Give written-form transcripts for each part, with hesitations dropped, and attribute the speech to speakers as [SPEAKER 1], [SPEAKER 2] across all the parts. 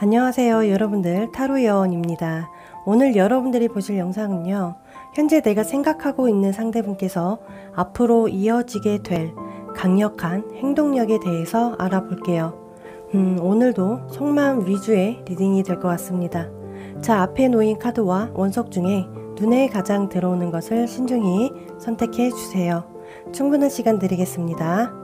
[SPEAKER 1] 안녕하세요 여러분들, 타로여원입니다. 오늘 여러분들이 보실 영상은요, 현재 내가 생각하고 있는 상대분께서 앞으로 이어지게 될 강력한 행동력에 대해서 알아볼게요. 오늘도 속마음 위주의 리딩이 될 것 같습니다. 자, 앞에 놓인 카드와 원석 중에 눈에 가장 들어오는 것을 신중히 선택해 주세요. 충분한 시간 드리겠습니다.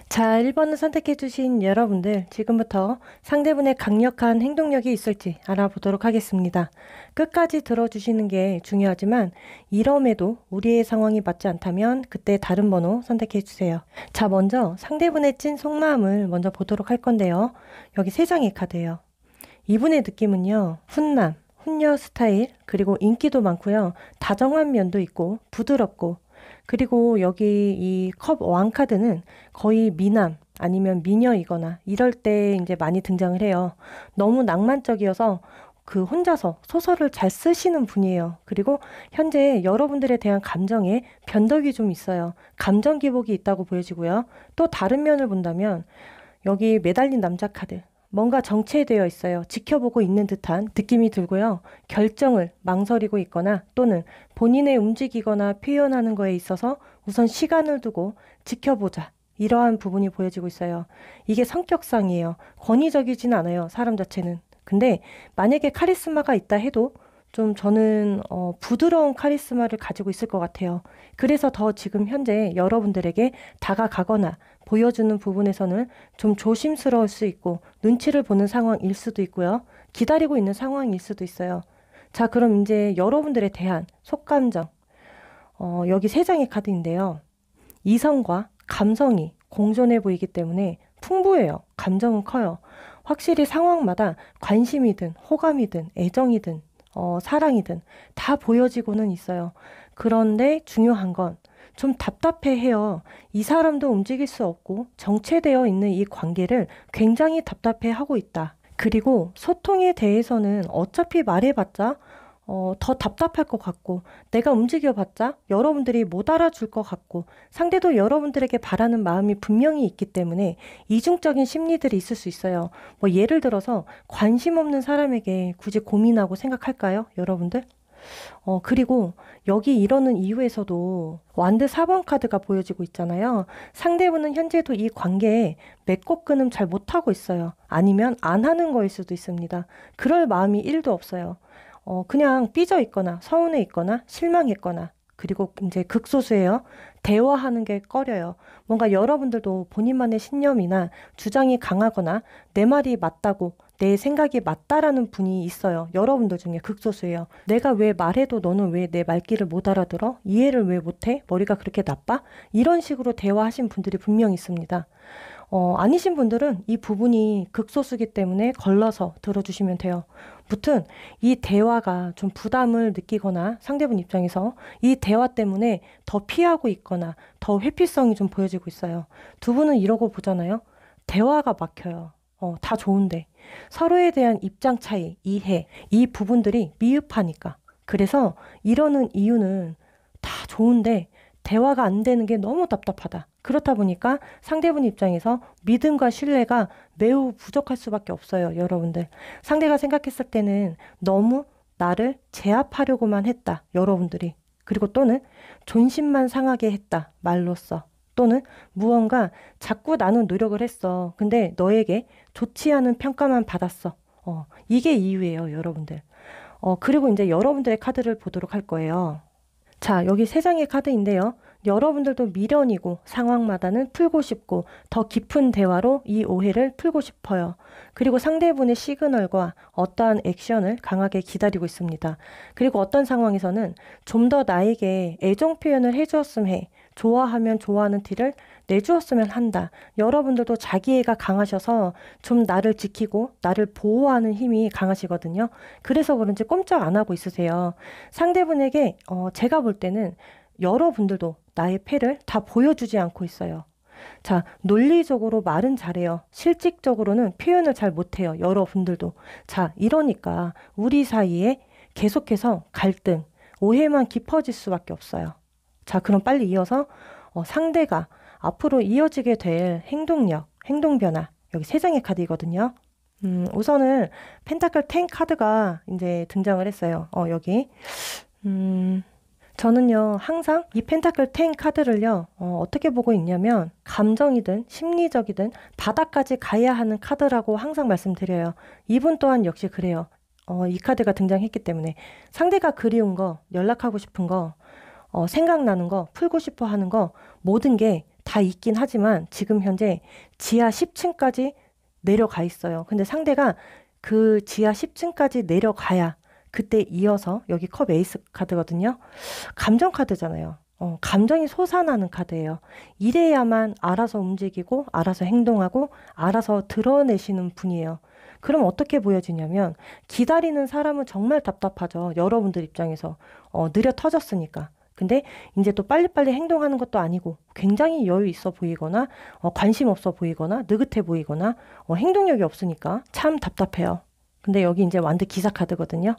[SPEAKER 1] 자, 1번을 선택해주신 여러분들, 지금부터 상대분의 강력한 행동력이 있을지 알아보도록 하겠습니다. 끝까지 들어주시는 게 중요하지만 이럼에도 우리의 상황이 맞지 않다면 그때 다른 번호 선택해주세요. 자, 먼저 상대분의 찐 속마음을 먼저 보도록 할 건데요. 여기 3장의 카드예요. 이분의 느낌은요, 훈남, 훈녀 스타일, 그리고 인기도 많고요. 다정한 면도 있고 부드럽고, 그리고 여기 이 컵 왕카드는 거의 미남 아니면 미녀이거나 이럴 때 이제 많이 등장을 해요. 너무 낭만적이어서 그 혼자서 소설을 잘 쓰시는 분이에요. 그리고 현재 여러분들에 대한 감정에 변덕이 좀 있어요. 감정 기복이 있다고 보여지고요. 또 다른 면을 본다면 여기 매달린 남자 카드, 뭔가 정체되어 있어요. 지켜보고 있는 듯한 느낌이 들고요. 결정을 망설이고 있거나 또는 본인의 움직이거나 표현하는 거에 있어서 우선 시간을 두고 지켜보자, 이러한 부분이 보여지고 있어요. 이게 성격상이에요. 권위적이진 않아요, 사람 자체는. 근데 만약에 카리스마가 있다 해도 좀 저는 부드러운 카리스마를 가지고 있을 것 같아요. 그래서 더 지금 현재 여러분들에게 다가가거나 보여주는 부분에서는 좀 조심스러울 수 있고 눈치를 보는 상황일 수도 있고요. 기다리고 있는 상황일 수도 있어요. 자, 그럼 이제 여러분들에 대한 속감정, 여기 3장의 카드인데요. 이성과 감성이 공존해 보이기 때문에 풍부해요. 감정은 커요. 확실히 상황마다 관심이든 호감이든 애정이든 사랑이든 다 보여지고는 있어요. 그런데 중요한 건 좀 답답해해요. 이 사람도 움직일 수 없고 정체되어 있는 이 관계를 굉장히 답답해하고 있다. 그리고 소통에 대해서는 어차피 말해봤자 더 답답할 것 같고, 내가 움직여봤자 여러분들이 못 알아줄 것 같고, 상대도 여러분들에게 바라는 마음이 분명히 있기 때문에 이중적인 심리들이 있을 수 있어요. 뭐 예를 들어서 관심 없는 사람에게 굳이 고민하고 생각할까요, 여러분들? 그리고 여기 이러는 이유에서도 완드 4번 카드가 보여지고 있잖아요. 상대분은 현재도 이 관계에 맺고 끊음 잘 못하고 있어요. 아니면 안 하는 거일 수도 있습니다. 그럴 마음이 1도 없어요. 그냥 삐져 있거나 서운해 있거나 실망했거나, 그리고 이제 극소수예요. 대화하는 게 꺼려요. 뭔가 여러분들도 본인만의 신념이나 주장이 강하거나 내 말이 맞다고, 내 생각이 맞다라는 분이 있어요. 여러분들 중에 극소수예요. 내가 왜 말해도 너는 왜 내 말귀를 못 알아들어? 이해를 왜 못해? 머리가 그렇게 나빠? 이런 식으로 대화하신 분들이 분명히 있습니다. 아니신 분들은 이 부분이 극소수기 때문에 걸러서 들어주시면 돼요. 무튼 이 대화가 좀 부담을 느끼거나 상대분 입장에서 이 대화 때문에 더 피하고 있거나 더 회피성이 좀 보여지고 있어요. 두 분은 이러고 보잖아요. 대화가 막혀요. 다 좋은데 서로에 대한 입장 차이, 이해, 이 부분들이 미흡하니까. 그래서 이러는 이유는 다 좋은데 대화가 안 되는 게 너무 답답하다. 그렇다 보니까 상대분 입장에서 믿음과 신뢰가 매우 부족할 수밖에 없어요, 여러분들. 상대가 생각했을 때는 너무 나를 제압하려고만 했다, 여러분들이. 그리고 또는 존심만 상하게 했다. 말로써. 또는 무언가 자꾸 나는 노력을 했어. 근데 너에게 좋지 않은 평가만 받았어. 이게 이유예요, 여러분들. 그리고 이제 여러분들의 카드를 보도록 할 거예요. 자, 여기 세 장의 카드인데요. 여러분들도 미련이고 상황마다는 풀고 싶고 더 깊은 대화로 이 오해를 풀고 싶어요. 그리고 상대분의 시그널과 어떠한 액션을 강하게 기다리고 있습니다. 그리고 어떤 상황에서는 좀 더 나에게 애정 표현을 해주었으면 해. 좋아하면 좋아하는 티를 내주었으면 한다. 여러분들도 자기애가 강하셔서 좀 나를 지키고 나를 보호하는 힘이 강하시거든요. 그래서 그런지 꼼짝 안 하고 있으세요. 상대분에게 제가 볼 때는 여러분들도 나의 패를 다 보여주지 않고 있어요. 자, 논리적으로 말은 잘해요. 실질적으로는 표현을 잘 못해요. 여러분들도. 자, 이러니까 우리 사이에 계속해서 갈등, 오해만 깊어질 수밖에 없어요. 자, 그럼 빨리 이어서 상대가 앞으로 이어지게 될 행동력, 행동 변화. 여기 세 장의 카드이거든요. 우선은 펜타클 10 카드가 이제 등장을 했어요. 여기. 저는요, 항상 이 펜타클 10 카드를요, 어떻게 보고 있냐면, 감정이든 심리적이든 바닥까지 가야 하는 카드라고 항상 말씀드려요. 이분 또한 역시 그래요. 이 카드가 등장했기 때문에. 상대가 그리운 거, 연락하고 싶은 거, 생각나는 거, 풀고 싶어 하는 거, 모든 게 다 있긴 하지만, 지금 현재 지하 10층까지 내려가 있어요. 근데 상대가 그 지하 10층까지 내려가야, 그때 이어서 여기 컵 에이스 카드거든요. 감정 카드잖아요. 감정이 솟아나는 카드예요. 이래야만 알아서 움직이고 알아서 행동하고 알아서 드러내시는 분이에요. 그럼 어떻게 보여지냐면 기다리는 사람은 정말 답답하죠. 여러분들 입장에서 느려 터졌으니까. 근데 이제 또 빨리빨리 행동하는 것도 아니고 굉장히 여유 있어 보이거나 관심 없어 보이거나 느긋해 보이거나 행동력이 없으니까 참 답답해요. 근데 여기 이제 완드 기사 카드거든요.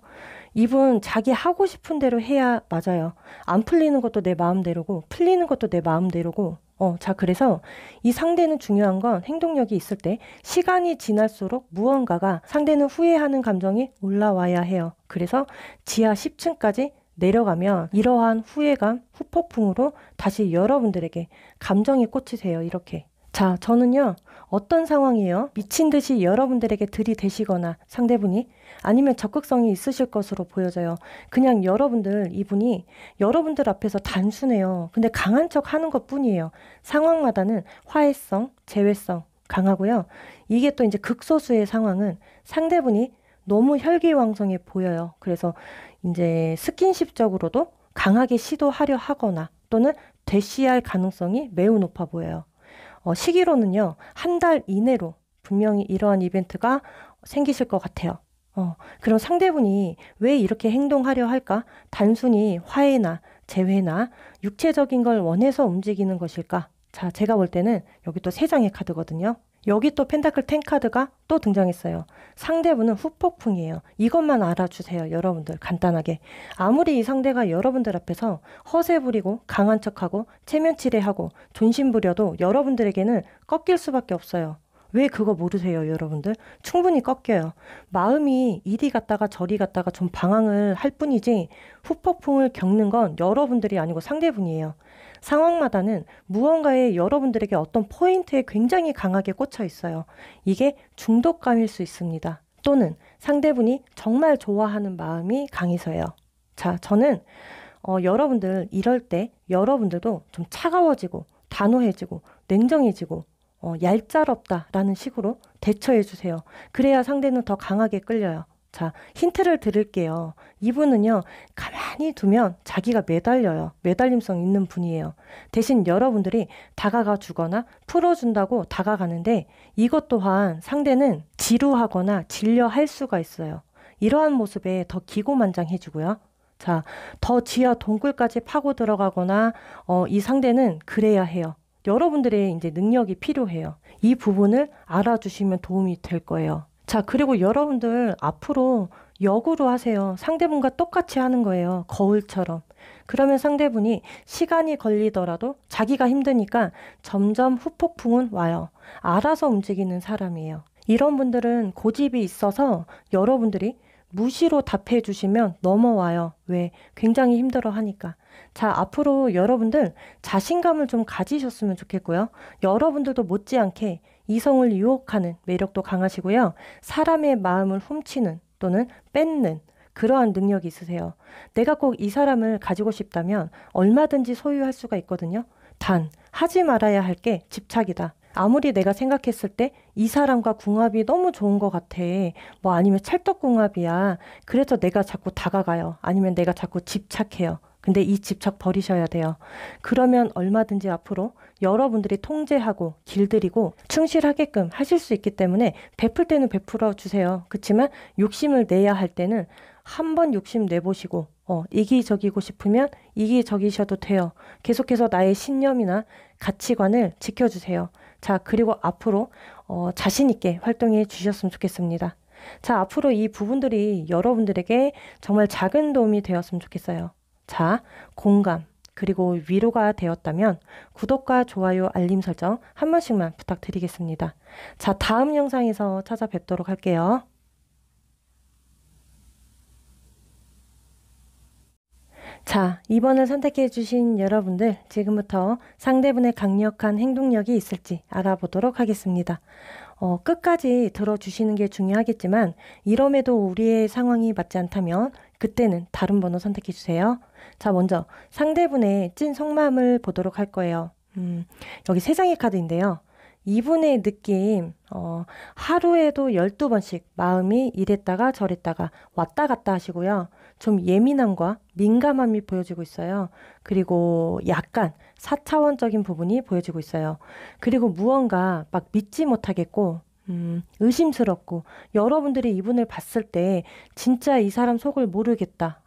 [SPEAKER 1] 이분 자기 하고 싶은 대로 해야 맞아요. 안 풀리는 것도 내 마음대로고 풀리는 것도 내 마음대로고 자, 그래서 이 상대는 중요한 건 행동력이 있을 때 시간이 지날수록 무언가가 상대는 후회하는 감정이 올라와야 해요. 그래서 지하 10층까지 내려가면 이러한 후회감, 후폭풍으로 다시 여러분들에게 감정이 꽂히세요. 이렇게. 자, 저는요, 어떤 상황이에요? 미친 듯이 여러분들에게 들이대시거나 상대분이 아니면 적극성이 있으실 것으로 보여져요. 그냥 이분이 여러분들 앞에서 단순해요. 근데 강한 척 하는 것 뿐이에요. 상황마다는 화해성, 제외성 강하고요. 이게 또 이제 극소수의 상황은 상대분이 너무 혈기왕성해 보여요. 그래서 이제 스킨십적으로도 강하게 시도하려 하거나 또는 대시할 가능성이 매우 높아 보여요. 시기로는요, 한 달 이내로 분명히 이러한 이벤트가 생기실 것 같아요. 그럼 상대분이 왜 이렇게 행동하려 할까? 단순히 화해나 재회나 육체적인 걸 원해서 움직이는 것일까? 자, 제가 볼 때는 여기 또 세 장의 카드거든요. 여기 또 펜타클 10 카드가 또 등장했어요. 상대분은 후폭풍이에요. 이것만 알아주세요, 여러분들. 간단하게. 아무리 이 상대가 여러분들 앞에서 허세 부리고 강한 척하고 체면치레하고 존심 부려도 여러분들에게는 꺾일 수밖에 없어요. 왜 그거 모르세요, 여러분들? 충분히 꺾여요. 마음이 이리 갔다가 저리 갔다가 좀 방황을 할 뿐이지 후폭풍을 겪는 건 여러분들이 아니고 상대분이에요. 상황마다는 무언가에 여러분들에게 어떤 포인트에 굉장히 강하게 꽂혀 있어요. 이게 중독감일 수 있습니다. 또는 상대분이 정말 좋아하는 마음이 강해서요. 자, 저는 여러분들 이럴 때 여러분들도 좀 차가워지고 단호해지고 냉정해지고 얄짤없다라는 식으로 대처해 주세요. 그래야 상대는 더 강하게 끌려요. 자, 힌트를 드릴게요. 이분은요, 가만히 두면 자기가 매달려요. 매달림성 있는 분이에요. 대신 여러분들이 다가가 주거나 풀어준다고 다가가는데 이것 또한 상대는 지루하거나 질려할 수가 있어요. 이러한 모습에 더 기고만장해지고요. 자, 더 지하 동굴까지 파고 들어가거나 이 상대는 그래야 해요. 여러분들의 이제 능력이 필요해요. 이 부분을 알아주시면 도움이 될 거예요. 자, 그리고 여러분들 앞으로 역으로 하세요. 상대분과 똑같이 하는 거예요. 거울처럼. 그러면 상대분이 시간이 걸리더라도 자기가 힘드니까 점점 후폭풍은 와요. 알아서 움직이는 사람이에요. 이런 분들은 고집이 있어서 여러분들이 무시로 답해 주시면 넘어와요. 왜? 굉장히 힘들어 하니까. 자, 앞으로 여러분들 자신감을 좀 가지셨으면 좋겠고요. 여러분들도 못지않게 이성을 유혹하는 매력도 강하시고요. 사람의 마음을 훔치는 또는 뺏는 그러한 능력이 있으세요. 내가 꼭 이 사람을 가지고 싶다면 얼마든지 소유할 수가 있거든요. 단, 하지 말아야 할 게 집착이다. 아무리 내가 생각했을 때 이 사람과 궁합이 너무 좋은 것 같아. 뭐 아니면 찰떡궁합이야. 그래서 내가 자꾸 다가가요. 아니면 내가 자꾸 집착해요. 근데 이 집착 버리셔야 돼요. 그러면 얼마든지 앞으로 여러분들이 통제하고 길들이고 충실하게끔 하실 수 있기 때문에 베풀 때는 베풀어 주세요. 그렇지만 욕심을 내야 할 때는 한번 욕심 내보시고 이기적이고 싶으면 이기적이셔도 돼요. 계속해서 나의 신념이나 가치관을 지켜주세요. 자, 그리고 앞으로 자신 있게 활동해 주셨으면 좋겠습니다. 자, 앞으로 이 부분들이 여러분들에게 정말 작은 도움이 되었으면 좋겠어요. 자, 공감, 그리고 위로가 되었다면 구독과 좋아요, 알림 설정 한 번씩만 부탁드리겠습니다. 자, 다음 영상에서 찾아뵙도록 할게요. 자, 2번을 선택해 주신 여러분들, 지금부터 상대분의 강력한 행동력이 있을지 알아보도록 하겠습니다. 끝까지 들어주시는 게 중요하겠지만 이럼에도 우리의 상황이 맞지 않다면 그때는 다른 번호 선택해 주세요. 자, 먼저 상대분의 찐 속마음을 보도록 할 거예요. 여기 3장의 카드인데요. 이분의 느낌, 하루에도 12번씩 마음이 이랬다가 저랬다가 왔다 갔다 하시고요. 좀 예민함과 민감함이 보여지고 있어요. 그리고 약간 4차원적인 부분이 보여지고 있어요. 그리고 무언가 막 믿지 못하겠고, 의심스럽고, 여러분들이 이분을 봤을 때 진짜 이 사람 속을 모르겠다.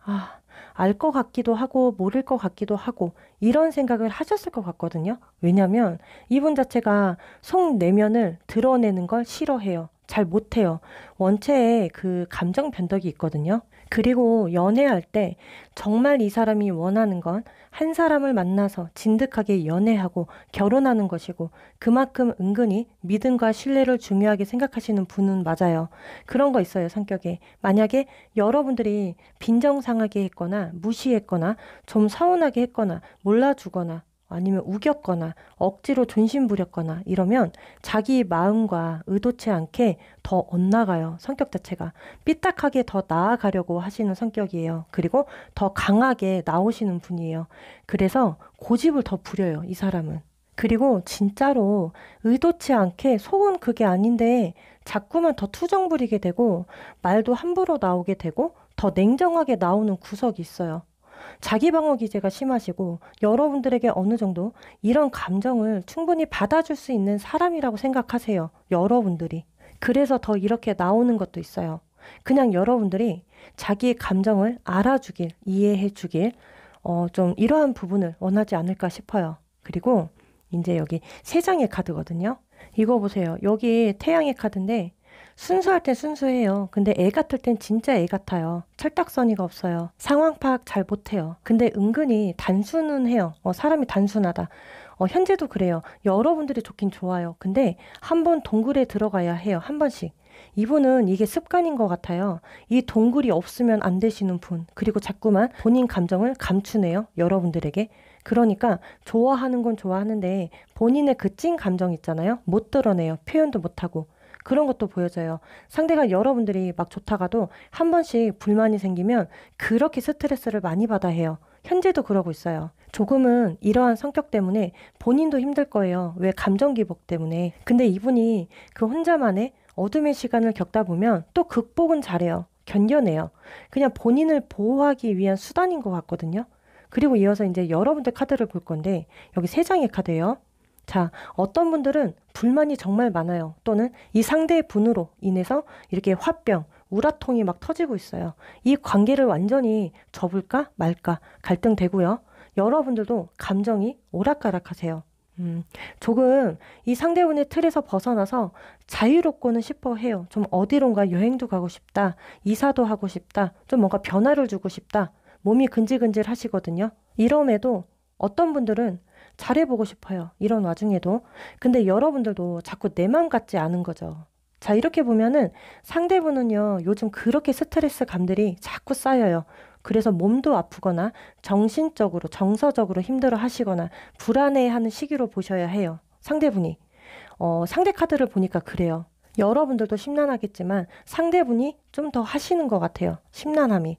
[SPEAKER 1] 알 것 같기도 하고 모를 것 같기도 하고 이런 생각을 하셨을 것 같거든요. 왜냐하면 이분 자체가 속 내면을 드러내는 걸 싫어해요. 잘 못해요. 원체에 그 감정 변덕이 있거든요. 그리고 연애할 때 정말 이 사람이 원하는 건 한 사람을 만나서 진득하게 연애하고 결혼하는 것이고 그만큼 은근히 믿음과 신뢰를 중요하게 생각하시는 분은 맞아요. 그런 거 있어요, 성격에. 만약에 여러분들이 빈정상하게 했거나 무시했거나 좀 서운하게 했거나 몰라주거나 아니면 우겼거나 억지로 존심 부렸거나 이러면 자기 마음과 의도치 않게 더 엇나가요. 성격 자체가. 삐딱하게 더 나아가려고 하시는 성격이에요. 그리고 더 강하게 나오시는 분이에요. 그래서 고집을 더 부려요, 이 사람은. 그리고 진짜로 의도치 않게 속은 그게 아닌데 자꾸만 더 투정 부리게 되고 말도 함부로 나오게 되고 더 냉정하게 나오는 구석이 있어요. 자기 방어 기제가 심하시고 여러분들에게 어느 정도 이런 감정을 충분히 받아줄 수 있는 사람이라고 생각하세요. 여러분들이. 그래서 더 이렇게 나오는 것도 있어요. 그냥 여러분들이 자기의 감정을 알아주길, 이해해주길, 좀 이러한 부분을 원하지 않을까 싶어요. 그리고 이제 여기 3장의 카드거든요. 이거 보세요. 여기 태양의 카드인데 순수할 땐 순수해요. 근데 애 같을 땐 진짜 애 같아요. 철딱서니가 없어요. 상황 파악 잘 못해요. 근데 은근히 단순은 해요. 사람이 단순하다. 현재도 그래요. 여러분들이 좋긴 좋아요. 근데 한번 동굴에 들어가야 해요. 한 번씩. 이분은 이게 습관인 것 같아요. 이 동굴이 없으면 안 되시는 분. 그리고 자꾸만 본인 감정을 감추네요. 여러분들에게. 그러니까 좋아하는 건 좋아하는데 본인의 그 찐 감정 있잖아요. 못 드러내요. 표현도 못하고. 그런 것도 보여져요. 상대가 여러분들이 막 좋다가도 한 번씩 불만이 생기면 그렇게 스트레스를 많이 받아 해요. 현재도 그러고 있어요. 조금은 이러한 성격 때문에 본인도 힘들 거예요. 왜? 감정 기복 때문에. 근데 이분이 그 혼자만의 어둠의 시간을 겪다 보면 또 극복은 잘해요. 견뎌내요. 그냥 본인을 보호하기 위한 수단인 것 같거든요. 그리고 이어서 이제 여러분들 카드를 볼 건데 여기 3장의 카드예요. 자, 어떤 분들은 불만이 정말 많아요. 또는 이 상대의 분으로 인해서 이렇게 화병, 우라통이 막 터지고 있어요. 이 관계를 완전히 접을까 말까 갈등되고요. 여러분들도 감정이 오락가락하세요. 조금 이 상대분의 틀에서 벗어나서 자유롭고는 싶어 해요. 좀 어디론가 여행도 가고 싶다. 이사도 하고 싶다. 좀 뭔가 변화를 주고 싶다. 몸이 근질근질 하시거든요. 이럼에도 어떤 분들은 잘해보고 싶어요. 이런 와중에도. 근데 여러분들도 자꾸 내 맘 같지 않은 거죠. 자, 이렇게 보면은 상대분은요, 요즘 그렇게 스트레스 감들이 자꾸 쌓여요. 그래서 몸도 아프거나 정신적으로, 정서적으로 힘들어 하시거나 불안해하는 시기로 보셔야 해요. 상대분이. 상대 카드를 보니까 그래요. 여러분들도 심란하겠지만 상대분이 좀 더 하시는 것 같아요. 심란함이.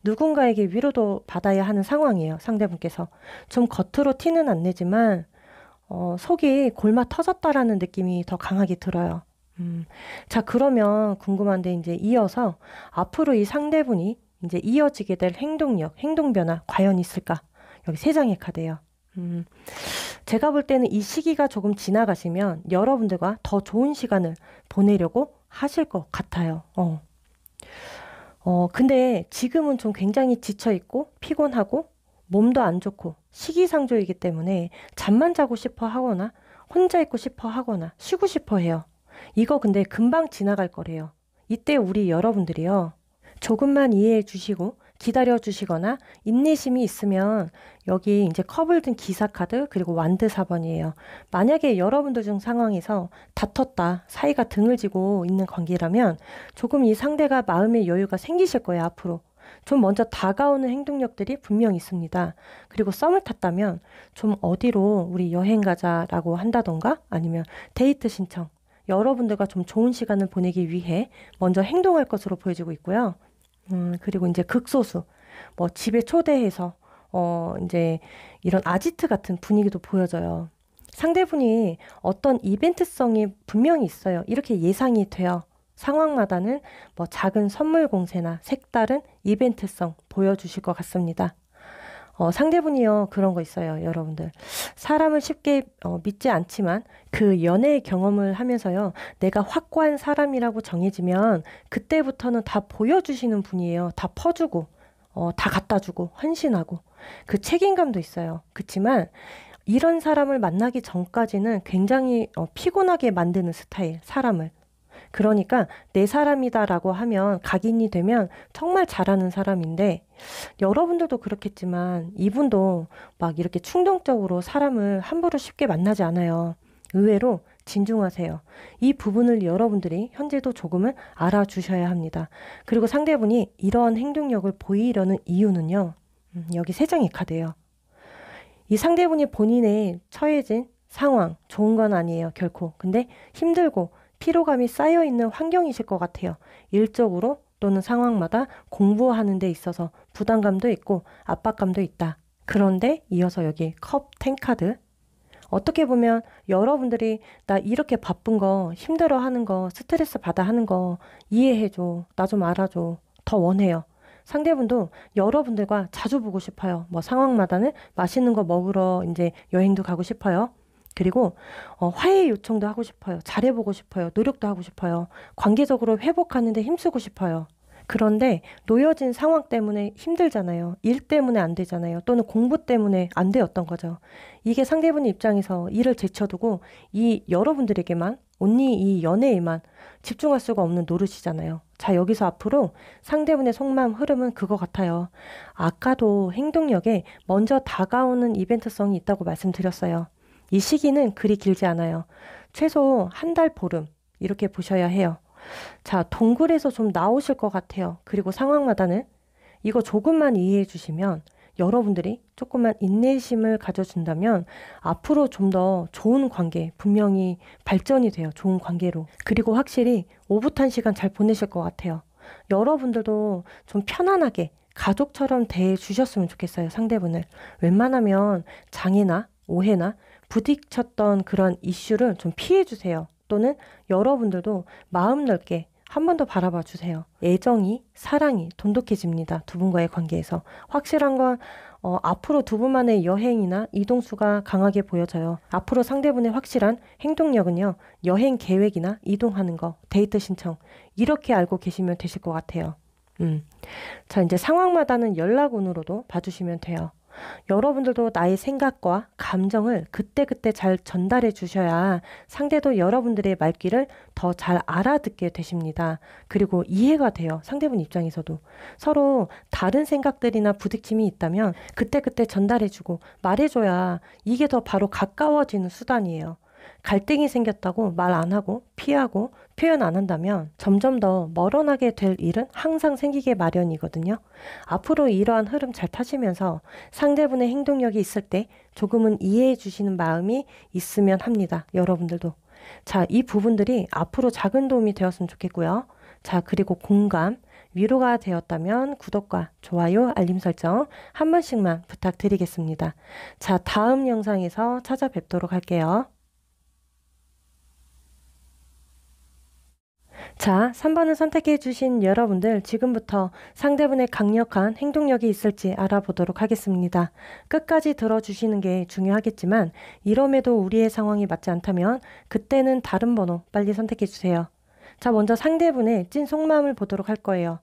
[SPEAKER 1] 누군가에게 위로도 받아야 하는 상황이에요. 상대분께서. 좀 겉으로 티는 안 내지만 속이 골마 터졌다라는 느낌이 더 강하게 들어요. 자, 그러면 궁금한데 이제 이어서 앞으로 이 상대분이 이제 이어지게 될 행동력, 행동 변화 과연 있을까? 여기 세 장의 카드예요. 제가 볼 때는 이 시기가 조금 지나가시면 여러분들과 더 좋은 시간을 보내려고 하실 것 같아요. 근데 지금은 좀 굉장히 지쳐있고 피곤하고 몸도 안 좋고 시기상조이기 때문에 잠만 자고 싶어 하거나 혼자 있고 싶어 하거나 쉬고 싶어 해요. 이거 근데 금방 지나갈 거래요. 이때 우리 여러분들이요. 조금만 이해해 주시고 기다려 주시거나 인내심이 있으면 여기 이제 컵을 든 기사 카드 그리고 완드 4번이에요. 만약에 여러분들 중 상황에서 다퉜다 사이가 등을 지고 있는 관계라면 조금 이 상대가 마음의 여유가 생기실 거예요. 앞으로. 좀 먼저 다가오는 행동력들이 분명 있습니다. 그리고 썸을 탔다면 좀 어디로 우리 여행 가자라고 한다던가 아니면 데이트 신청 여러분들과 좀 좋은 시간을 보내기 위해 먼저 행동할 것으로 보여지고 있고요. 그리고 이제 극소수, 뭐 집에 초대해서, 이제 이런 아지트 같은 분위기도 보여져요. 상대분이 어떤 이벤트성이 분명히 있어요. 이렇게 예상이 돼요. 상황마다는 뭐 작은 선물 공세나 색다른 이벤트성 보여주실 것 같습니다. 상대분이요, 그런 거 있어요, 여러분들. 사람을 쉽게 믿지 않지만 그 연애의 경험을 하면서요, 내가 확고한 사람이라고 정해지면 그때부터는 다 보여주시는 분이에요. 다 퍼주고, 다 갖다주고, 헌신하고. 그 책임감도 있어요. 그치만 이런 사람을 만나기 전까지는 굉장히 피곤하게 만드는 스타일, 사람을. 그러니까 내 사람이다라고 하면 각인이 되면 정말 잘하는 사람인데 여러분들도 그렇겠지만 이분도 막 이렇게 충동적으로 사람을 함부로 쉽게 만나지 않아요. 의외로 진중하세요. 이 부분을 여러분들이 현재도 조금은 알아주셔야 합니다. 그리고 상대분이 이런 행동력을 보이려는 이유는요. 여기 세 장의 카드예요. 이 상대분이 본인의 처해진 상황 좋은 건 아니에요. 결코. 근데 힘들고 피로감이 쌓여있는 환경이실 것 같아요. 일적으로 또는 상황마다 공부하는 데 있어서 부담감도 있고 압박감도 있다. 그런데 이어서 여기 컵 10카드. 어떻게 보면 여러분들이 나 이렇게 바쁜 거 힘들어 하는 거 스트레스 받아 하는 거 이해해줘. 나 좀 알아줘. 더 원해요. 상대분도 여러분들과 자주 보고 싶어요. 뭐 상황마다는 맛있는 거 먹으러 이제 여행도 가고 싶어요. 그리고 화해 요청도 하고 싶어요. 잘해보고 싶어요. 노력도 하고 싶어요. 관계적으로 회복하는 데 힘쓰고 싶어요. 그런데 놓여진 상황 때문에 힘들잖아요. 일 때문에 안 되잖아요. 또는 공부 때문에 안 되었던 거죠. 이게 상대분 입장에서 일을 제쳐두고 이 여러분들에게만 온리 이 연애에만 집중할 수가 없는 노릇이잖아요. 자, 여기서 앞으로 상대분의 속마음 흐름은 그거 같아요. 아까도 행동력에 먼저 다가오는 이벤트성이 있다고 말씀드렸어요. 이 시기는 그리 길지 않아요. 최소 한 달 보름 이렇게 보셔야 해요. 자, 동굴에서 좀 나오실 것 같아요. 그리고 상황마다는 이거 조금만 이해해 주시면 여러분들이 조금만 인내심을 가져준다면 앞으로 좀 더 좋은 관계 분명히 발전이 돼요. 좋은 관계로. 그리고 확실히 오붓한 시간 잘 보내실 것 같아요. 여러분들도 좀 편안하게 가족처럼 대해주셨으면 좋겠어요. 상대분을. 웬만하면 장애나 오해나 부딪혔던 그런 이슈를 좀 피해주세요. 또는 여러분들도 마음 넓게 한 번 더 바라봐 주세요. 애정이, 사랑이 돈독해집니다. 두 분과의 관계에서. 확실한 건 앞으로 두 분만의 여행이나 이동수가 강하게 보여져요. 앞으로 상대분의 확실한 행동력은요. 여행 계획이나 이동하는 거, 데이트 신청 이렇게 알고 계시면 되실 것 같아요. 자, 이제 상황마다는 연락운으로도 봐주시면 돼요. 여러분들도 나의 생각과 감정을 그때그때 잘 전달해 주셔야 상대도 여러분들의 말귀를 더 잘 알아듣게 되십니다. 그리고 이해가 돼요. 상대분 입장에서도. 서로 다른 생각들이나 부딪힘이 있다면 그때그때 전달해 주고 말해줘야 이게 더 바로 가까워지는 수단이에요. 갈등이 생겼다고 말 안 하고 피하고 표현 안 한다면 점점 더 멀어나게 될 일은 항상 생기게 마련이거든요. 앞으로 이러한 흐름 잘 타시면서 상대분의 행동력이 있을 때 조금은 이해해 주시는 마음이 있으면 합니다. 여러분들도. 자, 이 부분들이 앞으로 작은 도움이 되었으면 좋겠고요. 자, 그리고 공감, 위로가 되었다면 구독과 좋아요, 알림 설정 한 번씩만 부탁드리겠습니다. 자, 다음 영상에서 찾아뵙도록 할게요. 자, 3번을 선택해 주신 여러분들 지금부터 상대분의 강력한 행동력이 있을지 알아보도록 하겠습니다. 끝까지 들어주시는 게 중요하겠지만 이럼에도 우리의 상황이 맞지 않다면 그때는 다른 번호 빨리 선택해 주세요. 자, 먼저 상대분의 찐 속마음을 보도록 할 거예요.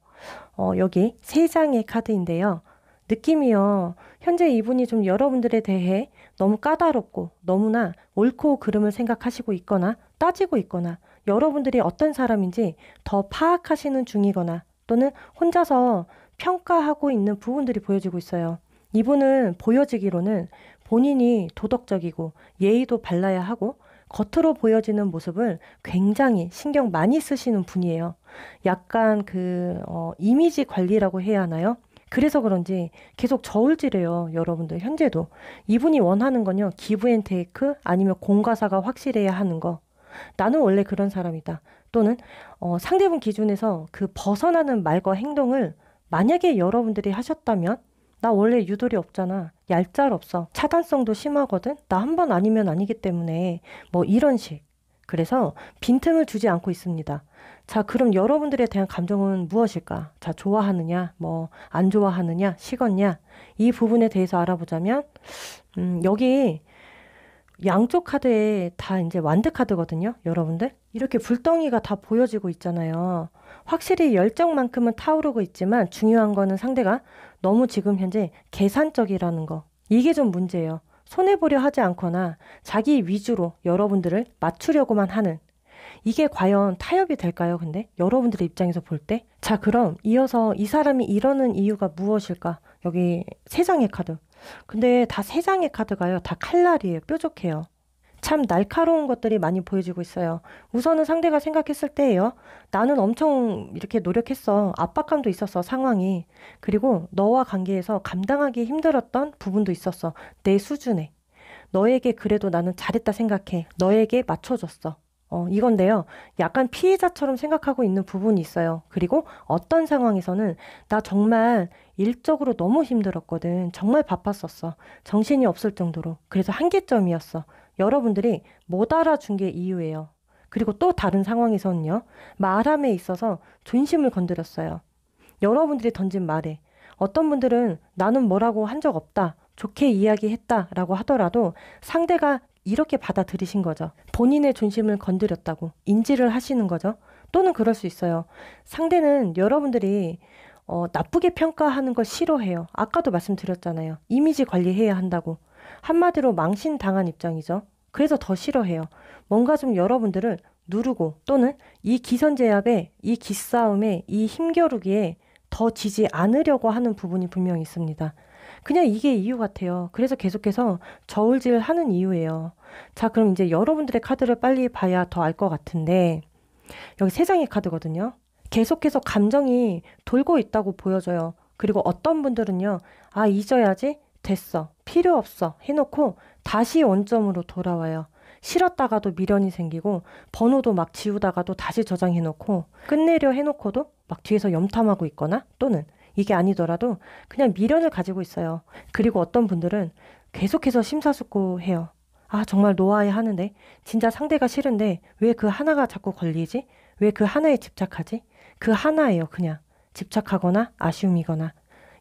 [SPEAKER 1] 여기 3장의 카드인데요. 느낌이요. 현재 이분이 좀 여러분들에 대해 너무 까다롭고 너무나 옳고 그름을 생각하시고 있거나 따지고 있거나 여러분들이 어떤 사람인지 더 파악하시는 중이거나 또는 혼자서 평가하고 있는 부분들이 보여지고 있어요. 이분은 보여지기로는 본인이 도덕적이고 예의도 발라야 하고 겉으로 보여지는 모습을 굉장히 신경 많이 쓰시는 분이에요. 약간 이미지 관리라고 해야 하나요? 그래서 그런지 계속 저울질해요. 여러분들 현재도. 이분이 원하는 건요. 기브앤테이크 아니면 공과사가 확실해야 하는 거. 나는 원래 그런 사람이다. 또는 상대분 기준에서 그 벗어나는 말과 행동을 만약에 여러분들이 하셨다면 나 원래 유도리 없잖아. 얄짤 없어. 차단성도 심하거든. 나 한 번 아니면 아니기 때문에 뭐 이런 식. 그래서 빈틈을 주지 않고 있습니다. 자, 그럼 여러분들에 대한 감정은 무엇일까? 자, 좋아하느냐, 뭐 안 좋아하느냐, 식었냐? 이 부분에 대해서 알아보자면 여기 양쪽 카드에 다 이제 완드 카드거든요. 여러분들. 이렇게 불덩이가 다 보여지고 있잖아요. 확실히 열정만큼은 타오르고 있지만 중요한 거는 상대가 너무 지금 현재 계산적이라는 거. 이게 좀 문제예요. 손해보려 하지 않거나 자기 위주로 여러분들을 맞추려고만 하는. 이게 과연 타협이 될까요? 근데 여러분들의 입장에서 볼 때. 자, 그럼 이어서 이 사람이 이러는 이유가 무엇일까? 여기 3장의 카드. 근데 다 3장의 카드가요. 다 칼날이에요. 뾰족해요. 참 날카로운 것들이 많이 보여지고 있어요. 우선은 상대가 생각했을 때예요. 나는 엄청 이렇게 노력했어. 압박감도 있었어, 상황이. 그리고 너와 관계에서 감당하기 힘들었던 부분도 있었어. 내 수준에. 너에게 그래도 나는 잘했다 생각해. 너에게 맞춰줬어. 이건데요. 약간 피해자처럼 생각하고 있는 부분이 있어요. 그리고 어떤 상황에서는 나 정말 일적으로 너무 힘들었거든. 정말 바빴었어. 정신이 없을 정도로. 그래서 한계점이었어. 여러분들이 못 알아준 게 이유예요. 그리고 또 다른 상황에서는요. 말함에 있어서 존심을 건드렸어요. 여러분들이 던진 말에 어떤 분들은 나는 뭐라고 한 적 없다. 좋게 이야기했다라고 하더라도 상대가 이렇게 받아들이신 거죠. 본인의 존심을 건드렸다고 인지를 하시는 거죠. 또는 그럴 수 있어요. 상대는 여러분들이 나쁘게 평가하는 걸 싫어해요. 아까도 말씀드렸잖아요. 이미지 관리해야 한다고. 한마디로 망신당한 입장이죠. 그래서 더 싫어해요. 뭔가 좀 여러분들을 누르고 또는 이 기선제압에 이 기싸움에 이 힘겨루기에 더 지지 않으려고 하는 부분이 분명히 있습니다. 그냥 이게 이유 같아요. 그래서 계속해서 저울질 하는 이유예요. 자, 그럼 이제 여러분들의 카드를 빨리 봐야 더 알 것 같은데 여기 3장의 카드거든요. 계속해서 감정이 돌고 있다고 보여져요. 그리고 어떤 분들은요. 아, 잊어야지. 됐어. 필요 없어. 해놓고 다시 원점으로 돌아와요. 싫었다가도 미련이 생기고 번호도 막 지우다가도 다시 저장해놓고 끝내려 해놓고도 막 뒤에서 염탐하고 있거나 또는 이게 아니더라도 그냥 미련을 가지고 있어요. 그리고 어떤 분들은 계속해서 심사숙고해요. 아, 정말 놓아야 하는데 진짜 상대가 싫은데 왜 그 하나가 자꾸 걸리지? 왜 그 하나에 집착하지? 그 하나예요. 그냥 집착하거나 아쉬움이거나.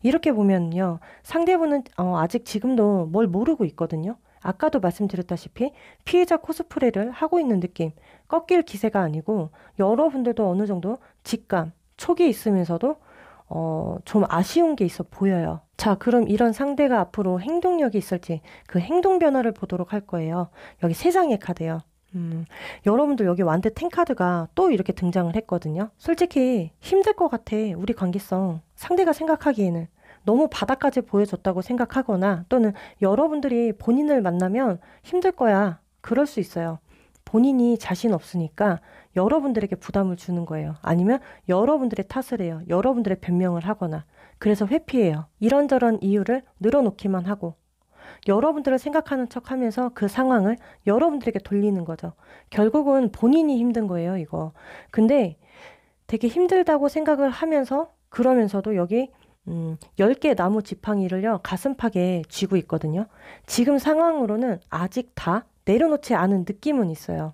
[SPEAKER 1] 이렇게 보면요. 상대분은 아직 지금도 뭘 모르고 있거든요. 아까도 말씀드렸다시피 피해자 코스프레를 하고 있는 느낌. 꺾일 기세가 아니고 여러분들도 어느 정도 직감, 촉이 있으면서도 좀 아쉬운 게 있어 보여요. 자, 그럼 이런 상대가 앞으로 행동력이 있을지 그 행동 변화를 보도록 할 거예요. 여기 3장의 카드요. 여러분들 여기 완드 10 카드가 또 이렇게 등장을 했거든요. 솔직히 힘들 것 같아. 우리 관계성. 상대가 생각하기에는 너무 바닥까지 보여줬다고 생각하거나 또는 여러분들이 본인을 만나면 힘들 거야. 그럴 수 있어요. 본인이 자신 없으니까 여러분들에게 부담을 주는 거예요. 아니면 여러분들의 탓을 해요. 여러분들의 변명을 하거나. 그래서 회피해요. 이런저런 이유를 늘어놓기만 하고 여러분들을 생각하는 척 하면서 그 상황을 여러분들에게 돌리는 거죠. 결국은 본인이 힘든 거예요, 이거. 근데 되게 힘들다고 생각을 하면서 그러면서도 여기 10개 나무 지팡이를요, 가슴팍에 쥐고 있거든요. 지금 상황으로는 아직 다 내려놓지 않은 느낌은 있어요.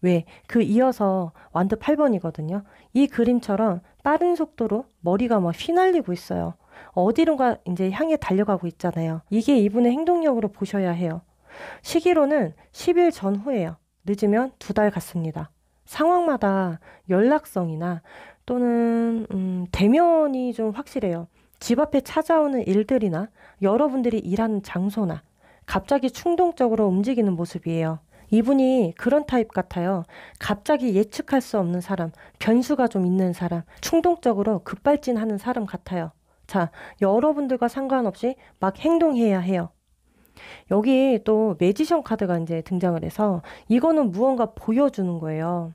[SPEAKER 1] 왜? 그 이어서 완드 8번이거든요. 이 그림처럼 빠른 속도로 머리가 막 휘날리고 있어요. 어디론가 이제 향해 달려가고 있잖아요. 이게 이분의 행동력으로 보셔야 해요. 시기로는 10일 전후예요. 늦으면 2달 같습니다. 상황마다 연락성이나 또는 대면이 좀 확실해요. 집 앞에 찾아오는 일들이나 여러분들이 일하는 장소나 갑자기 충동적으로 움직이는 모습이에요. 이분이 그런 타입 같아요. 갑자기 예측할 수 없는 사람, 변수가 좀 있는 사람, 충동적으로 급발진하는 사람 같아요. 자, 여러분들과 상관없이 막 행동해야 해요. 여기 또 매지션 카드가 이제 등장을 해서 이거는 무언가 보여주는 거예요.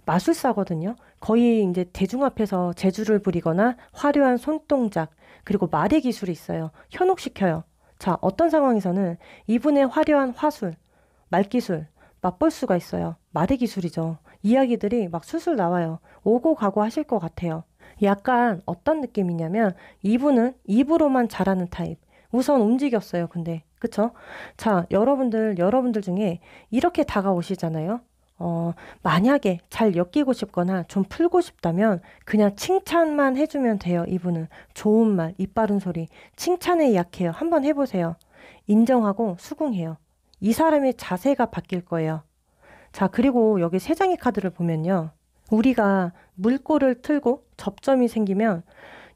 [SPEAKER 1] 마술사거든요. 거의 이제 대중 앞에서 재주를 부리거나 화려한 손동작, 그리고 말의 기술이 있어요. 현혹시켜요. 자, 어떤 상황에서는 이분의 화려한 화술, 말기술, 맛볼 수가 있어요. 말의 기술이죠. 이야기들이 막 술술 나와요. 오고 가고 하실 것 같아요. 약간 어떤 느낌이냐면 이분은 입으로만 잘하는 타입. 우선 움직였어요. 근데 그쵸? 자, 여러분들 중에 이렇게 다가오시잖아요. 만약에 잘 엮이고 싶거나 좀 풀고 싶다면 그냥 칭찬만 해주면 돼요. 이분은 좋은 말, 입 바른 소리, 칭찬에 약해요. 한번 해보세요. 인정하고 수긍해요. 이 사람의 자세가 바뀔 거예요. 자, 그리고 여기 세 장의 카드를 보면요. 우리가 물꼬를 틀고 접점이 생기면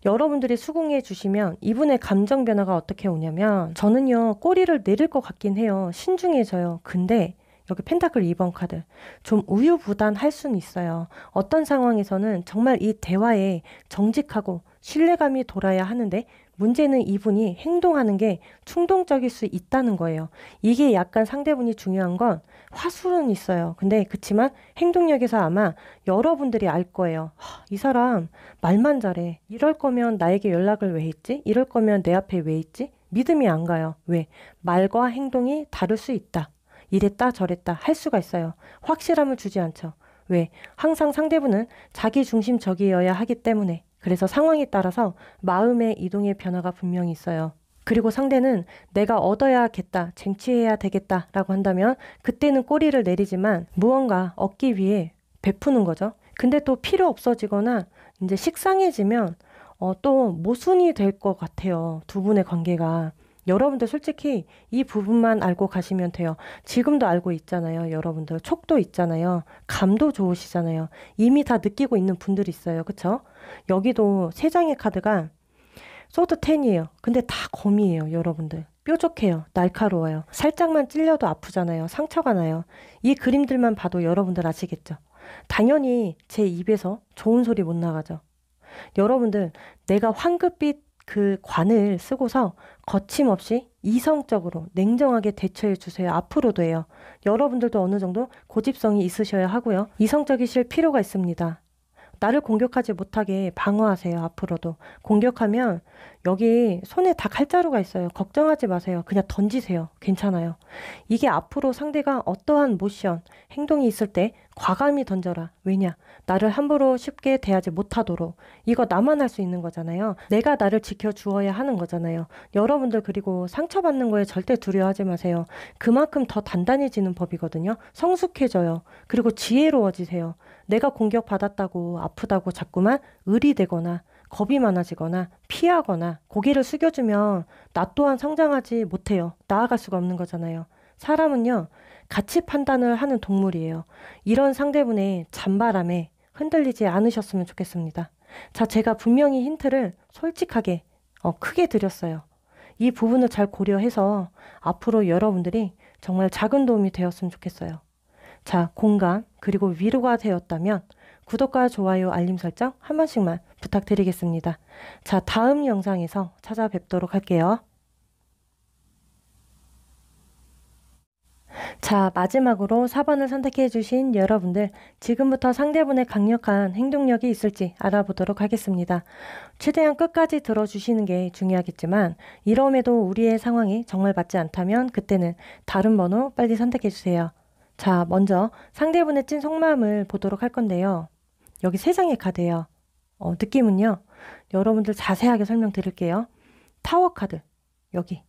[SPEAKER 1] 여러분들이 수긍해 주시면 이분의 감정 변화가 어떻게 오냐면 저는요, 꼬리를 내릴 것 같긴 해요. 신중해져요. 근데 여기 펜타클 2번 카드. 좀 우유부단할 수는 있어요. 어떤 상황에서는 정말 이 대화에 정직하고 신뢰감이 돌아야 하는데 문제는 이분이 행동하는 게 충동적일 수 있다는 거예요. 이게 약간 상대분이 중요한 건 화술은 있어요. 근데 그치만 행동력에서 아마 여러분들이 알 거예요. 이 사람 말만 잘해. 이럴 거면 나에게 연락을 왜 했지? 이럴 거면 내 앞에 왜 있지? 믿음이 안 가요. 왜? 말과 행동이 다를 수 있다. 이랬다 저랬다 할 수가 있어요. 확실함을 주지 않죠. 왜? 항상 상대분은 자기 중심적이어야 하기 때문에. 그래서 상황에 따라서 마음의 이동의 변화가 분명히 있어요. 그리고 상대는 내가 얻어야겠다, 쟁취해야 되겠다라고 한다면 그때는 꼬리를 내리지만 무언가 얻기 위해 베푸는 거죠. 근데 또 필요 없어지거나 이제 식상해지면 또 모순이 될 것 같아요. 두 분의 관계가. 여러분들 솔직히 이 부분만 알고 가시면 돼요. 지금도 알고 있잖아요. 여러분들 촉도 있잖아요. 감도 좋으시잖아요. 이미 다 느끼고 있는 분들이 있어요. 그쵸? 여기도 세 장의 카드가 소드 10이에요. 근데 다 검이에요. 여러분들. 뾰족해요. 날카로워요. 살짝만 찔려도 아프잖아요. 상처가 나요. 이 그림들만 봐도 여러분들 아시겠죠? 당연히 제 입에서 좋은 소리 못 나가죠. 여러분들 내가 황급빛 그 관을 쓰고서 거침없이 이성적으로 냉정하게 대처해 주세요. 앞으로도요. 여러분들도 어느 정도 고집성이 있으셔야 하고요. 이성적이실 필요가 있습니다. 나를 공격하지 못하게 방어하세요. 앞으로도. 공격하면 여기 손에 다 칼자루가 있어요. 걱정하지 마세요. 그냥 던지세요. 괜찮아요. 이게 앞으로 상대가 어떠한 모션, 행동이 있을 때 과감히 던져라. 왜냐? 나를 함부로 쉽게 대하지 못하도록. 이거 나만 할 수 있는 거잖아요. 내가 나를 지켜주어야 하는 거잖아요. 여러분들 그리고 상처받는 거에 절대 두려워하지 마세요. 그만큼 더 단단해지는 법이거든요. 성숙해져요. 그리고 지혜로워지세요. 내가 공격받았다고 아프다고 자꾸만 의리되거나 겁이 많아지거나 피하거나 고개를 숙여주면 나 또한 성장하지 못해요. 나아갈 수가 없는 거잖아요. 사람은요, 가치 판단을 하는 동물이에요. 이런 상대분의 잔바람에 흔들리지 않으셨으면 좋겠습니다. 자, 제가 분명히 힌트를 솔직하게 크게 드렸어요. 이 부분을 잘 고려해서 앞으로 여러분들이 정말 작은 도움이 되었으면 좋겠어요. 자, 공감 그리고 위로가 되었다면 구독과 좋아요, 알림 설정 한 번씩만 부탁드리겠습니다. 자, 다음 영상에서 찾아뵙도록 할게요. 자, 마지막으로 4번을 선택해 주신 여러분들, 지금부터 상대분의 강력한 행동력이 있을지 알아보도록 하겠습니다. 최대한 끝까지 들어주시는 게 중요하겠지만, 이럼에도 우리의 상황이 정말 맞지 않다면 그때는 다른 번호 빨리 선택해 주세요. 자, 먼저 상대분의 찐 속마음을 보도록 할 건데요. 여기 3장의 카드예요. 느낌은요. 여러분들 자세하게 설명드릴게요. 타워 카드, 여기.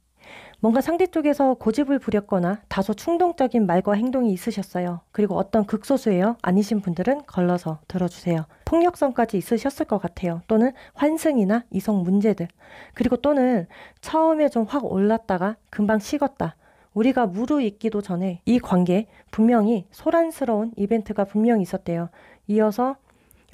[SPEAKER 1] 뭔가 상대 쪽에서 고집을 부렸거나 다소 충동적인 말과 행동이 있으셨어요. 그리고 어떤 극소수예요. 아니신 분들은 걸러서 들어주세요. 폭력성까지 있으셨을 것 같아요. 또는 환승이나 이성 문제들. 그리고 또는 처음에 좀 확 올랐다가 금방 식었다. 우리가 무르익기도 전에 이 관계 분명히 소란스러운 이벤트가 분명히 있었대요. 이어서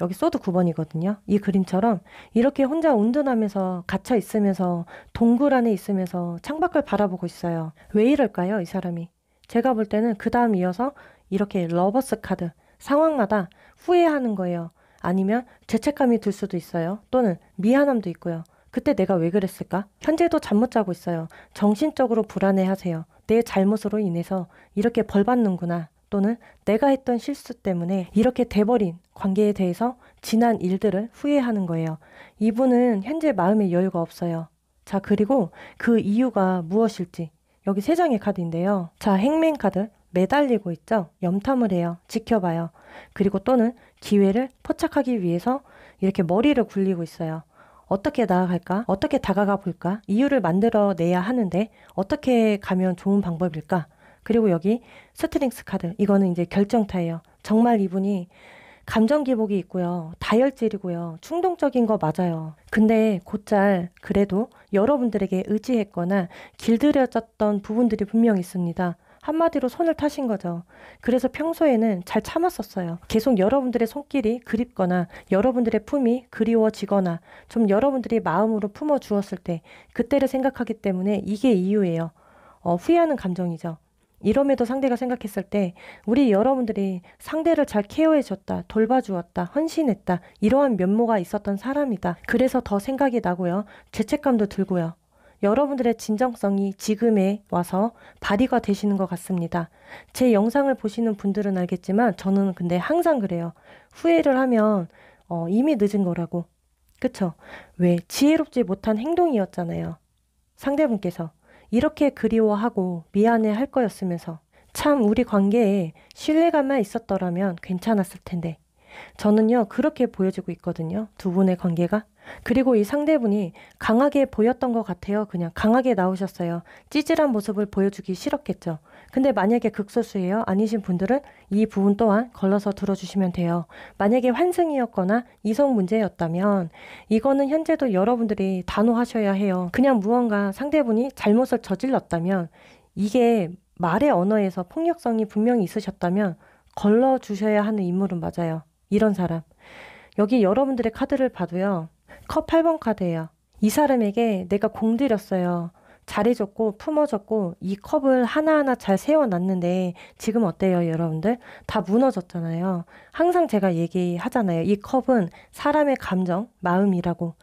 [SPEAKER 1] 여기 소드 9번이거든요. 이 그림처럼 이렇게 혼자 운전하면서 갇혀 있으면서 동굴 안에 있으면서 창밖을 바라보고 있어요. 왜 이럴까요, 이 사람이? 제가 볼 때는 그 다음 이어서 이렇게 러버스 카드, 상황마다 후회하는 거예요. 아니면 죄책감이 들 수도 있어요. 또는 미안함도 있고요. 그때 내가 왜 그랬을까? 현재도 잠 못 자고 있어요. 정신적으로 불안해하세요. 내 잘못으로 인해서 이렇게 벌 받는구나. 또는 내가 했던 실수 때문에 이렇게 돼버린 관계에 대해서 지난 일들을 후회하는 거예요. 이분은 현재 마음의 여유가 없어요. 자, 그리고 그 이유가 무엇일지. 여기 3장의 카드인데요. 자, 행맨 카드. 매달리고 있죠? 염탐을 해요. 지켜봐요. 그리고 또는 기회를 포착하기 위해서 이렇게 머리를 굴리고 있어요. 어떻게 나아갈까? 어떻게 다가가 볼까? 이유를 만들어내야 하는데 어떻게 가면 좋은 방법일까? 그리고 여기 스트링스 카드. 이거는 이제 결정타예요. 정말 이분이 감정 기복이 있고요. 다혈질이고요. 충동적인 거 맞아요. 근데 곧잘 그래도 여러분들에게 의지했거나 길들여졌던 부분들이 분명히 있습니다. 한마디로 손을 타신 거죠. 그래서 평소에는 잘 참았었어요. 계속 여러분들의 손길이 그립거나 여러분들의 품이 그리워지거나 좀 여러분들이 마음으로 품어주었을 때 그때를 생각하기 때문에 이게 이유예요. 후회하는 감정이죠. 이럼에도 상대가 생각했을 때 우리 여러분들이 상대를 잘 케어해줬다, 돌봐주었다, 헌신했다 이러한 면모가 있었던 사람이다. 그래서 더 생각이 나고요. 죄책감도 들고요. 여러분들의 진정성이 지금에 와서 발휘가 되시는 것 같습니다. 제 영상을 보시는 분들은 알겠지만 저는 근데 항상 그래요. 후회를 하면 이미 늦은 거라고. 그쵸? 왜? 지혜롭지 못한 행동이었잖아요. 상대분께서. 이렇게 그리워하고 미안해 할 거였으면서 참 우리 관계에 신뢰감만 있었더라면 괜찮았을 텐데 저는요 그렇게 보여지고 있거든요. 두 분의 관계가. 그리고 이 상대분이 강하게 보였던 것 같아요. 그냥 강하게 나오셨어요. 찌질한 모습을 보여주기 싫었겠죠. 근데 만약에 극소수예요. 아니신 분들은 이 부분 또한 걸러서 들어주시면 돼요. 만약에 환승이었거나 이성 문제였다면 이거는 현재도 여러분들이 단호하셔야 해요. 그냥 무언가 상대분이 잘못을 저질렀다면 이게 말의 언어에서 폭력성이 분명히 있으셨다면 걸러주셔야 하는 인물은 맞아요. 이런 사람. 여기 여러분들의 카드를 봐도요. 컵 8번 카드예요. 이 사람에게 내가 공들였어요. 잘해줬고 품어줬고 이 컵을 하나하나 잘 세워놨는데 지금 어때요, 여러분들? 다 무너졌잖아요. 항상 제가 얘기하잖아요. 이 컵은 사람의 감정, 마음이라고.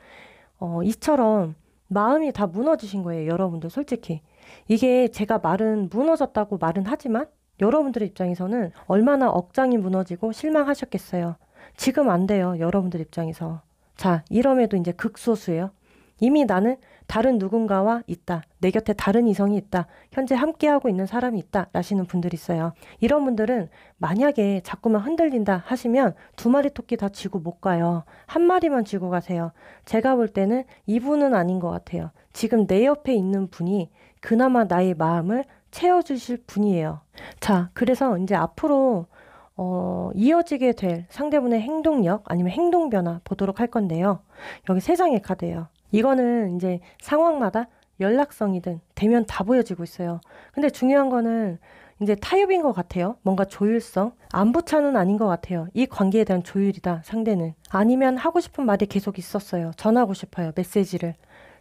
[SPEAKER 1] 이처럼 마음이 다 무너지신 거예요, 여러분들 솔직히. 이게 제가 말은 무너졌다고 말은 하지만 여러분들의 입장에서는 얼마나 억장이 무너지고 실망하셨겠어요. 지금 안 돼요, 여러분들 입장에서. 자, 이럼에도 이제 극소수예요. 이미 나는 다른 누군가와 있다. 내 곁에 다른 이성이 있다. 현재 함께하고 있는 사람이 있다. 라시는 분들이 있어요. 이런 분들은 만약에 자꾸만 흔들린다 하시면 2마리 토끼 다 쥐고 못 가요. 1마리만 쥐고 가세요. 제가 볼 때는 이분은 아닌 것 같아요. 지금 내 옆에 있는 분이 그나마 나의 마음을 채워주실 분이에요. 자, 그래서 이제 앞으로 이어지게 될 상대분의 행동력 아니면 행동 변화 보도록 할 건데요. 여기 3장의 카드예요. 이거는 이제 상황마다 연락성이든 대면 다 보여지고 있어요. 근데 중요한 거는 이제 타협인 것 같아요. 뭔가 조율성. 안부차는 아닌 것 같아요. 이 관계에 대한 조율이다, 상대는. 아니면 하고 싶은 말이 계속 있었어요. 전하고 싶어요, 메시지를.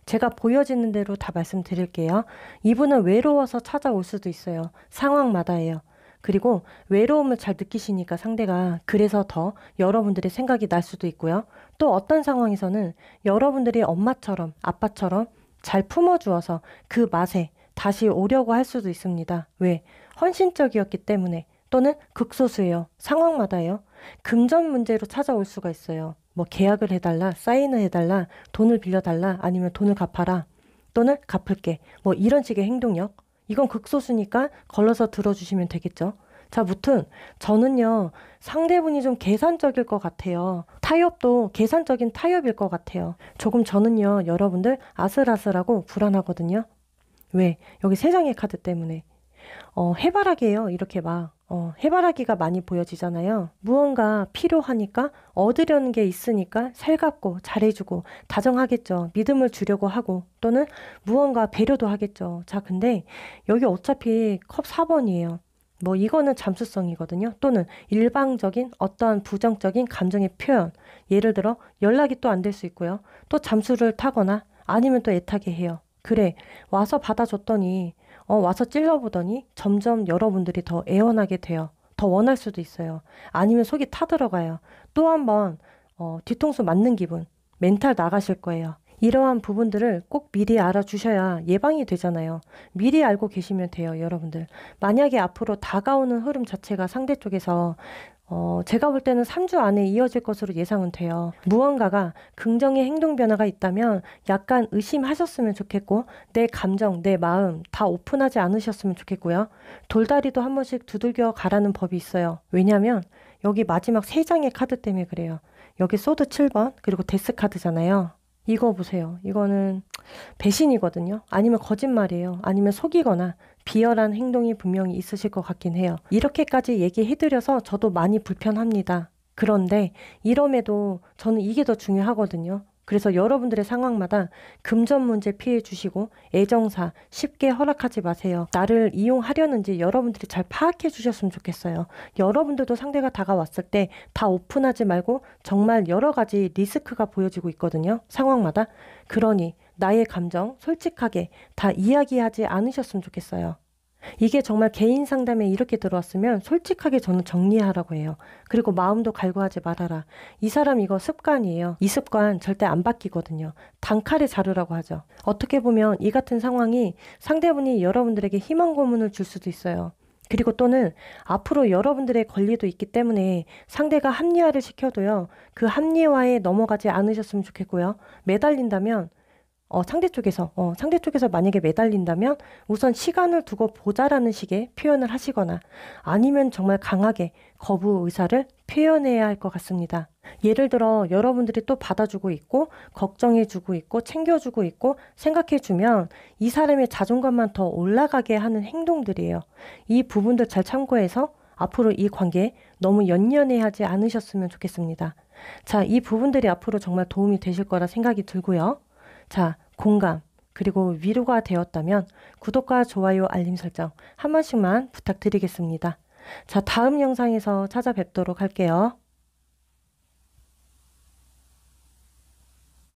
[SPEAKER 1] 제가 보여지는 대로 다 말씀드릴게요. 이분은 외로워서 찾아올 수도 있어요. 상황마다예요. 그리고 외로움을 잘 느끼시니까 상대가 그래서 더 여러분들의 생각이 날 수도 있고요. 또 어떤 상황에서는 여러분들이 엄마처럼 아빠처럼 잘 품어주어서 그 맛에 다시 오려고 할 수도 있습니다. 왜? 헌신적이었기 때문에 또는 극소수예요. 상황마다예요. 금전 문제로 찾아올 수가 있어요. 뭐 계약을 해달라, 사인을 해달라, 돈을 빌려달라, 아니면 돈을 갚아라, 또는 갚을게. 뭐 이런 식의 행동력. 이건 극소수니까 걸러서 들어주시면 되겠죠. 자, 무튼 저는요, 상대분이 좀 계산적일 것 같아요. 타협도 계산적인 타협일 것 같아요. 조금 저는요, 여러분들 아슬아슬하고 불안하거든요. 왜? 여기 세 장의 카드 때문에. 해바라기예요. 이렇게 막. 해바라기가 많이 보여지잖아요. 무언가 필요하니까 얻으려는 게 있으니까 살갑고 잘해주고 다정하겠죠. 믿음을 주려고 하고 또는 무언가 배려도 하겠죠. 자, 근데 여기 어차피 컵 4번이에요. 뭐 이거는 잠수성이거든요. 또는 일방적인 어떠한 부정적인 감정의 표현. 예를 들어 연락이 또 안 될 수 있고요. 또 잠수를 타거나 아니면 또 애타게 해요. 그래, 와서 받아줬더니 와서 찔러보더니 점점 여러분들이 더 애원하게 돼요. 더 원할 수도 있어요. 아니면 속이 타들어가요. 또 한 번 뒤통수 맞는 기분, 멘탈 나가실 거예요. 이러한 부분들을 꼭 미리 알아주셔야 예방이 되잖아요. 미리 알고 계시면 돼요, 여러분들. 만약에 앞으로 다가오는 흐름 자체가 상대 쪽에서 제가 볼 때는 3주 안에 이어질 것으로 예상은 돼요. 무언가가 긍정의 행동 변화가 있다면 약간 의심하셨으면 좋겠고 내 감정, 내 마음 다 오픈하지 않으셨으면 좋겠고요. 돌다리도 한 번씩 두들겨 가라는 법이 있어요. 왜냐면 여기 마지막 3장의 카드 때문에 그래요. 여기 소드 7번 그리고 데스 카드잖아요. 이거 보세요. 이거는 배신이거든요. 아니면 거짓말이에요. 아니면 속이거나 비열한 행동이 분명히 있으실 것 같긴 해요. 이렇게까지 얘기해드려서 저도 많이 불편합니다. 그런데 이럼에도 저는 이게 더 중요하거든요. 그래서 여러분들의 상황마다 금전 문제 피해 주시고 애정사 쉽게 허락하지 마세요. 나를 이용하려는지 여러분들이 잘 파악해 주셨으면 좋겠어요. 여러분들도 상대가 다가왔을 때 다 오픈하지 말고 정말 여러 가지 리스크가 보여지고 있거든요. 상황마다. 그러니 나의 감정 솔직하게 다 이야기하지 않으셨으면 좋겠어요. 이게 정말 개인 상담에 이렇게 들어왔으면 솔직하게 저는 정리하라고 해요. 그리고 마음도 갈구하지 말아라. 이 사람 이거 습관이에요. 이 습관 절대 안 바뀌거든요. 단칼에 자르라고 하죠. 어떻게 보면 이 같은 상황이 상대분이 여러분들에게 희망 고문을 줄 수도 있어요. 그리고 또는 앞으로 여러분들의 권리도 있기 때문에 상대가 합리화를 시켜도요. 그 합리화에 넘어가지 않으셨으면 좋겠고요. 매달린다면 상대 쪽에서 만약에 매달린다면 우선 시간을 두고 보자라는 식의 표현을 하시거나 아니면 정말 강하게 거부 의사를 표현해야 할 것 같습니다. 예를 들어 여러분들이 또 받아주고 있고 걱정해주고 있고 챙겨주고 있고 생각해주면 이 사람의 자존감만 더 올라가게 하는 행동들이에요. 이 부분들 잘 참고해서 앞으로 이 관계에 너무 연연해하지 않으셨으면 좋겠습니다. 자, 이 부분들이 앞으로 정말 도움이 되실 거라 생각이 들고요. 자, 공감, 그리고 위로가 되었다면 구독과 좋아요, 알림 설정 한 번씩만 부탁드리겠습니다. 자, 다음 영상에서 찾아뵙도록 할게요.